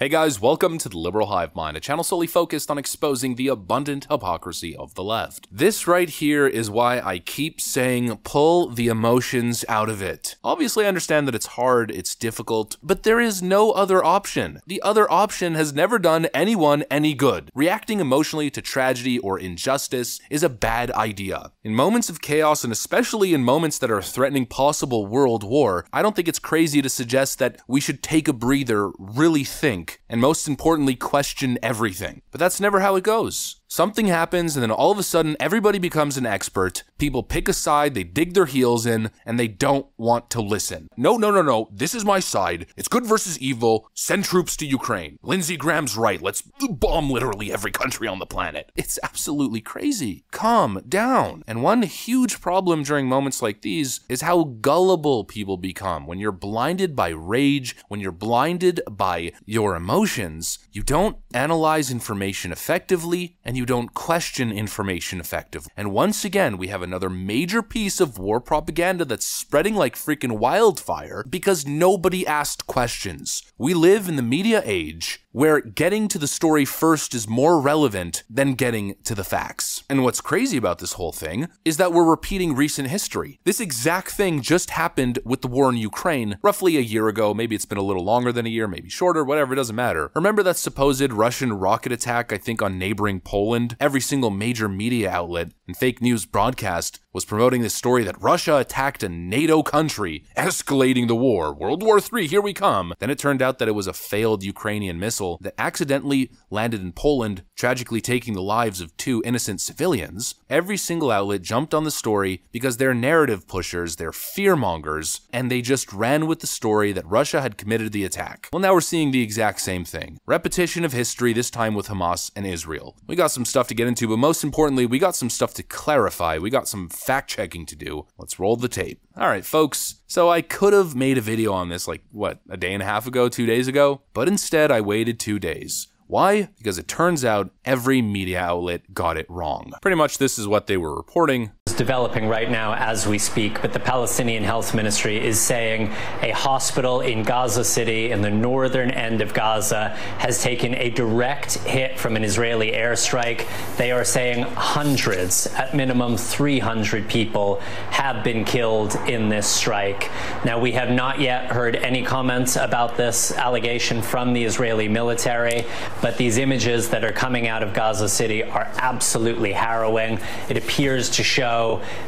Hey guys, welcome to the Liberal Hive Mind, a channel solely focused on exposing the abundant hypocrisy of the left. This right here is why I keep saying pull the emotions out of it. Obviously I understand that it's hard, it's difficult, but there is no other option. The other option has never done anyone any good. Reacting emotionally to tragedy or injustice is a bad idea. In moments of chaos, and especially in moments that are threatening possible world war, I don't think it's crazy to suggest that we should take a breather, really think, and most importantly, question everything. But that's never how it goes. Something happens and then all of a sudden everybody becomes an expert, people pick a side, they dig their heels in, and they don't want to listen. No, this is my side, it's good versus evil, send troops to Ukraine. Lindsey Graham's right, let's bomb literally every country on the planet. It's absolutely crazy. Calm down. And one huge problem during moments like these is how gullible people become. When you're blinded by rage, when you're blinded by your emotions, you don't analyze information effectively, and you don't question information effectively. And once again, we have another major piece of war propaganda that's spreading like freaking wildfire because nobody asked questions. We live in the media age where getting to the story first is more relevant than getting to the facts. And what's crazy about this whole thing is that we're repeating recent history. This exact thing just happened with the war in Ukraine roughly a year ago. Maybe it's been a little longer than a year, maybe shorter, whatever, it doesn't matter. Remember that supposed Russian rocket attack, I think, on neighboring Poland? Every single major media outlet and fake news broadcast was promoting this story that Russia attacked a NATO country, escalating the war. World War III, here we come. Then it turned out that it was a failed Ukrainian missile that accidentally landed in Poland, tragically taking the lives of 2 innocent civilians. Every single outlet jumped on the story because they're narrative pushers, they're fearmongers, and they just ran with the story that Russia had committed the attack. Well, now we're seeing the exact same thing. Repetition of history, this time with Hamas and Israel. We got some stuff to get into, but most importantly, we got some stuff to clarify. We got some fact-checking to do. Let's roll the tape. All right, folks. So I could have made a video on this like, what, a day and a half ago, 2 days ago? But instead, I waited 2 days. Why? Because it turns out every media outlet got it wrong. Pretty much this is what they were reporting. It's developing right now as we speak, but the Palestinian Health Ministry is saying a hospital in Gaza City in the northern end of Gaza has taken a direct hit from an Israeli airstrike. They are saying hundreds, at minimum 300 people have been killed in this strike. Now, we have not yet heard any comments about this allegation from the Israeli military, but these images that are coming out of Gaza City are absolutely harrowing. It appears to show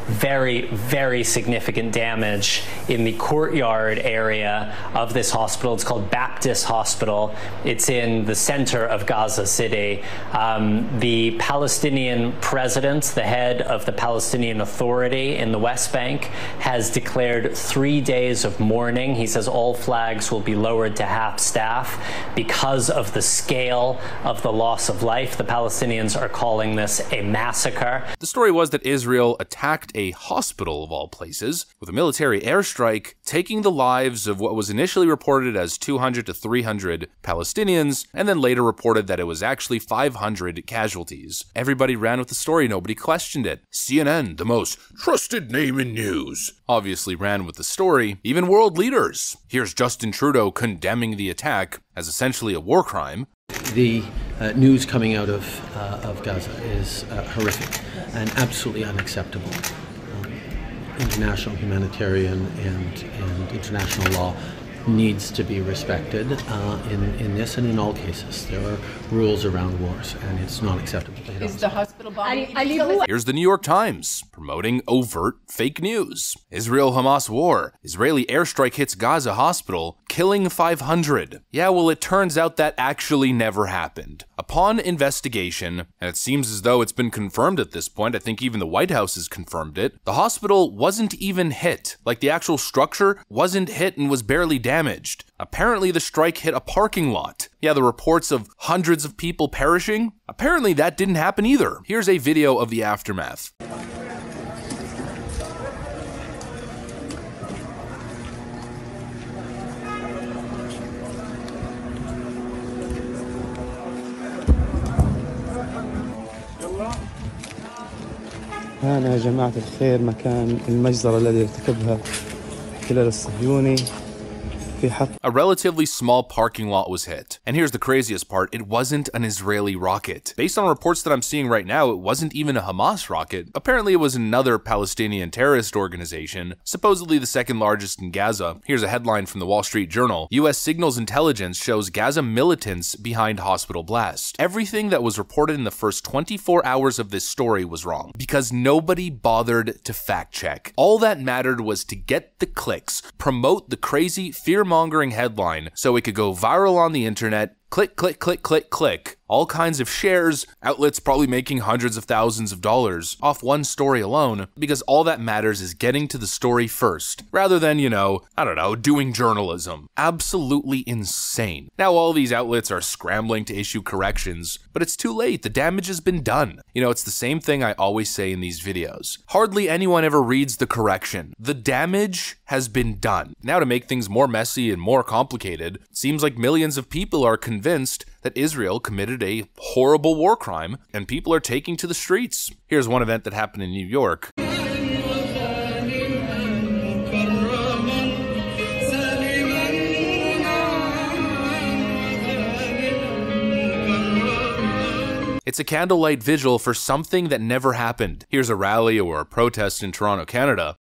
very, very significant damage in the courtyard area of this hospital. It's called Baptist Hospital. It's in the center of Gaza City. The Palestinian president, the head of the Palestinian Authority in the West Bank, has declared 3 days of mourning. He says all flags will be lowered to half staff because of the scale of the loss of life. The Palestinians are calling this a massacre. The story was that Israel attacked a hospital of all places with a military airstrike, taking the lives of what was initially reported as 200 to 300 Palestinians, and then later reported that it was actually 500 casualties. Everybody ran with the story, nobody questioned it. CNN, the most trusted name in news, obviously ran with the story. Even world leaders. Here's Justin Trudeau condemning the attack as essentially a war crime. The news coming out of Gaza is horrific and absolutely unacceptable. International humanitarian and international law needs to be respected in this and in all cases. There are rules around wars, and it's not acceptable. Is the hospital bombing? Here's the New York Times promoting overt fake news. Israel-Hamas war. Israeli airstrike hits Gaza hospital, killing 500. Yeah, well, it turns out that actually never happened. Upon investigation, and it seems as though it's been confirmed at this point, I think even the White House has confirmed it, the hospital wasn't even hit. Like, the actual structure wasn't hit and was barely damaged. Apparently the strike hit a parking lot. Yeah, the reports of hundreds of people perishing? Apparently that didn't happen either. Here's a video of the aftermath. هنا يا جماعة الخير مكان المجزرة الذي ارتكبها الاحتلال الصهيوني في حفر. A relatively small parking lot was hit. And here's the craziest part, it wasn't an Israeli rocket. Based on reports that I'm seeing right now, it wasn't even a Hamas rocket. Apparently it was another Palestinian terrorist organization, supposedly the second largest in Gaza. Here's a headline from the Wall Street Journal. U.S. Signals Intelligence shows Gaza militants behind hospital blast. Everything that was reported in the first 24 hours of this story was wrong, because nobody bothered to fact check. All that mattered was to get the clicks, promote the crazy, fear-mongering headline so it could go viral on the internet. Click, click, click, click, click. All kinds of shares, outlets probably making hundreds of thousands of dollars off one story alone, because all that matters is getting to the story first, rather than, doing journalism. Absolutely insane. Now all these outlets are scrambling to issue corrections, but it's too late, the damage has been done. It's the same thing I always say in these videos. Hardly anyone ever reads the correction. The damage has been done. Now to make things more messy and more complicated, it seems like millions of people are convinced that Israel committed a horrible war crime, and people are taking to the streets. Here's one event that happened in New York. It's a candlelight vigil for something that never happened. Here's a rally or a protest in Toronto, Canada.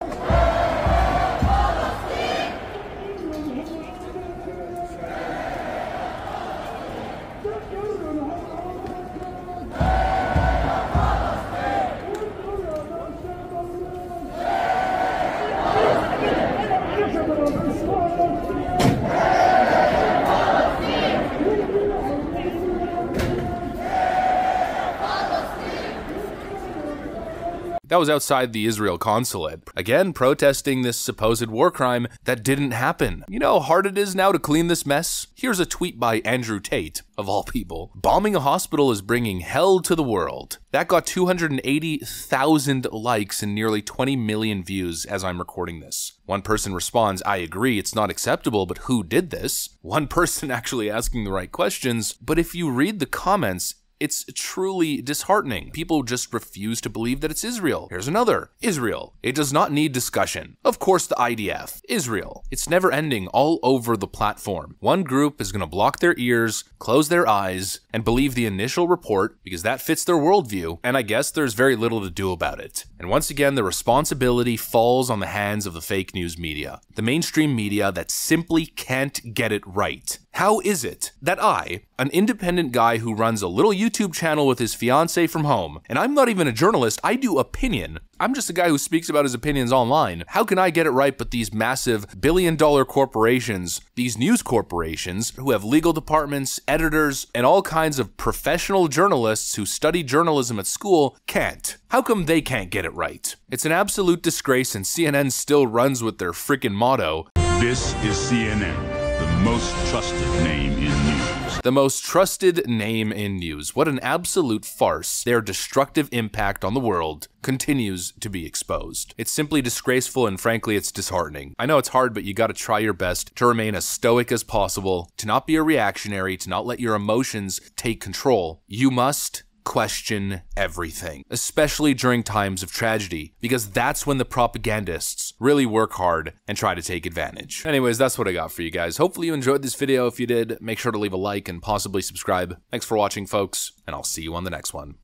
That was outside the Israel consulate, again protesting this supposed war crime that didn't happen. You know how hard it is now to clean this mess? Here's a tweet by Andrew Tate, of all people. Bombing a hospital is bringing hell to the world. That got 280,000 likes and nearly 20 million views as I'm recording this. One person responds, I agree, it's not acceptable, but who did this? One person actually asking the right questions, but if you read the comments, it's truly disheartening. People just refuse to believe that it's Israel. Here's another. Israel. It does not need discussion. Of course the IDF. Israel. It's never ending all over the platform. One group is going to block their ears, close their eyes, and believe the initial report because that fits their worldview, and I guess there's very little to do about it. And once again, the responsibility falls on the hands of the fake news media. The mainstream media that simply can't get it right. How is it that I, an independent guy who runs a little YouTube channel with his fiance from home, and I'm not even a journalist, I do opinion. I'm just a guy who speaks about his opinions online. How can I get it right but these massive billion-dollar corporations, these news corporations who have legal departments, editors, and all kinds of professional journalists who study journalism at school can't? How come they can't get it right? It's an absolute disgrace, and CNN still runs with their freaking motto, "This is CNN. The most trusted name in news." The most trusted name in news. What an absolute farce. Their destructive impact on the world continues to be exposed. It's simply disgraceful, and frankly, it's disheartening. I know it's hard, but you gotta try your best to remain as stoic as possible, to not be a reactionary, to not let your emotions take control. You must question everything, especially during times of tragedy, because that's when the propagandists really work hard and try to take advantage. Anyways, that's what I got for you guys. Hopefully you enjoyed this video. If you did, make sure to leave a like and possibly subscribe. Thanks for watching, folks, and I'll see you on the next one.